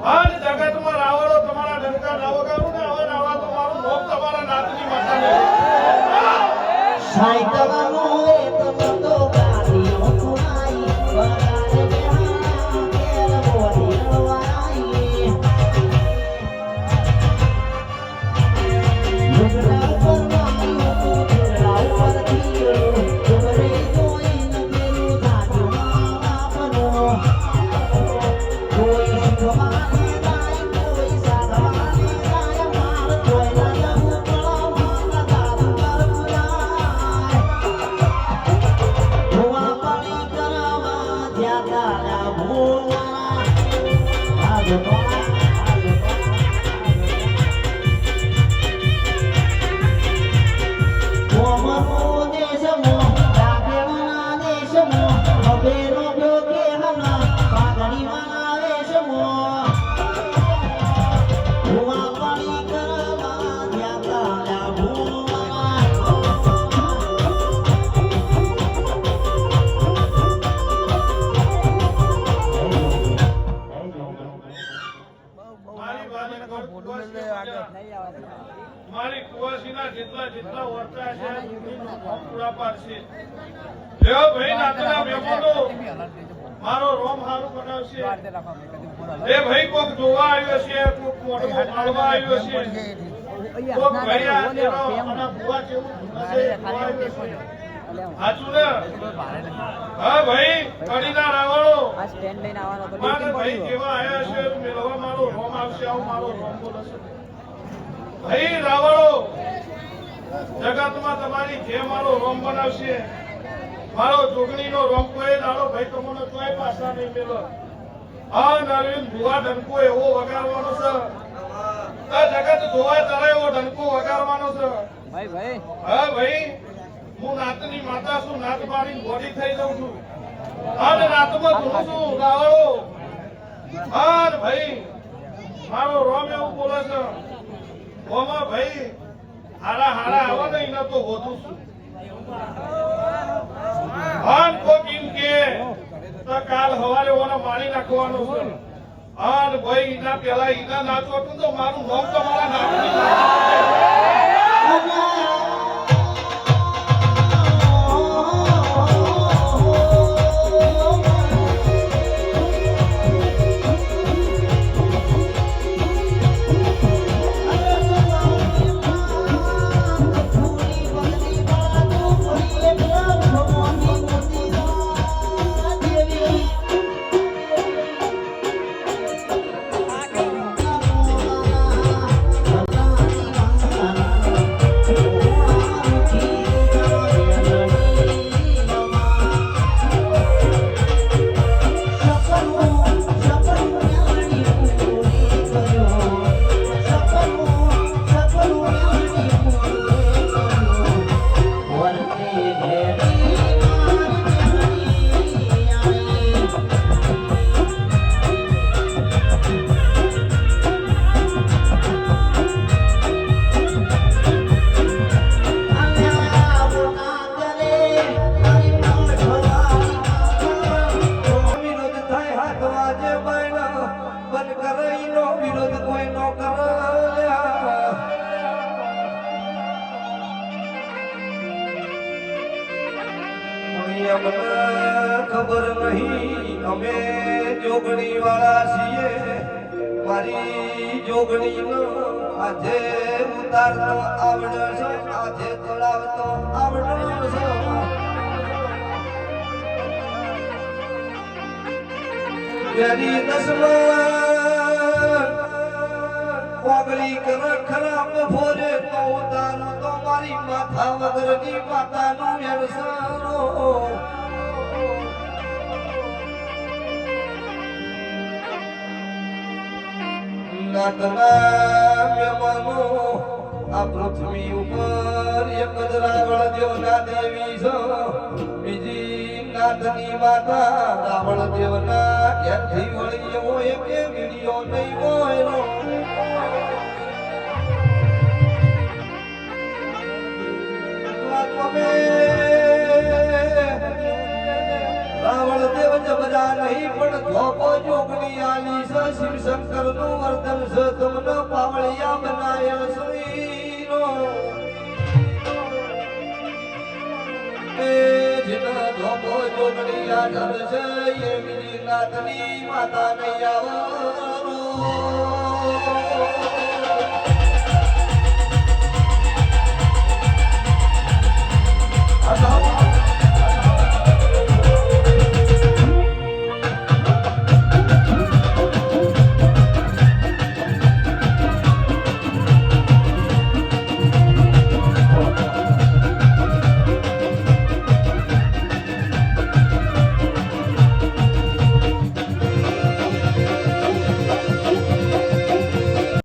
આજ જગતમાં રાવણો તમારા ડંકા ના વગાડું ને હવે આવા તો મારું મોક તમારા નાતની માતાને સાયકલનો એક તો ગાડીઓ સુનાઈ વગાડે બેહા કેર મોડી રવાઈ લુગડા પર માયો તો લુગડા પર થીયો જોરે જોઈને મેરું ધાજો આપનો કોઈ શિખવાને જાય કોઈ સાધવાને જાય માર જોઈલા જમુ કળા દાદુ કરપુરાય ભુવા પાણી કરવા જ્યાં દાદા ભુવા આજો મારી કુવાસીના જેટલા જેટલા વર્તા છે પૂરા પાડશે લેવો ભાઈ નાતના મહેમાનો મારો રોમ હારું બનાવશે એ ભાઈ કોક જોવા આવ્યો છે કોક મોઢું માળવા આવ્યો છે કોક ભાઈ આ તેરો અને બુવા જેવું હશે હાચું ને હા ભાઈ કડીના રાવણો આ સ્ટેન્ડ લઈને આવવાનો તો મારે ભાઈ જેવા આયા છે મેળવા મારો રોમ આવશે આવું મારો રોમ બોલશે ભાઈ રાવણો જગતમાં તમારી જે મારો રોમ બનાવશે મારો જોગણીનો રોમ કોઈ દાડો ભાઈ તમને કોઈ પાછા નહીં મેલો આ નરવીન ભુવા ડંકો એવો વગાડવાનો છે આ જગત જોવા તારે એવો ડંકો વગાડવાનો છે ભાઈ હા ભાઈ હું નાતની માતા છું નાત મારી બોડી થઈ જાઉં છું અને નાતમાં ધૂણું છું રાવણો હા ભાઈ મારો રોમ એવું બોલે છે ઓમાં ભાઈ હારા હારા આવો નહીં ન તો વધુ છું આન કોક એમ કે તો કાલ હવારે ઓને મારી નાખવાનો છે આન ભાઈ ઈના પેલા ઈના નાચો તો મારું નામ તમારા નામની ખબર નહીં અમે જોગણી વાળા છીએ મારી જોગણી નો આજે ઉતારતો આવડે છે આજે તોડાવતો આવડે છે તેરી દસમાં પાગળી કર ખરાબ ભોરે તો ઉતારું તો મારી માથા વગરની માતાનું વ્યવસારો નાતના મહેમાનો આ પૃથ્વી ઉપર એક જ રાવણ દેવના દેવી છે બીજી નાથની માતા રાવણ દેવના ઘેરથી વળી એવો એક વિડીયો નહીં હોય રાવણ દેવ જબરા નહીં પણ ધોકો જોગણી આલી છે શિવ શંકર નું વર્તન છે તમને પાવળિયા બનાયેલ શ્રીનો એ જેના ધોકો જોગણી આદર છે એ બીજી નાથની માતા નહીં આવો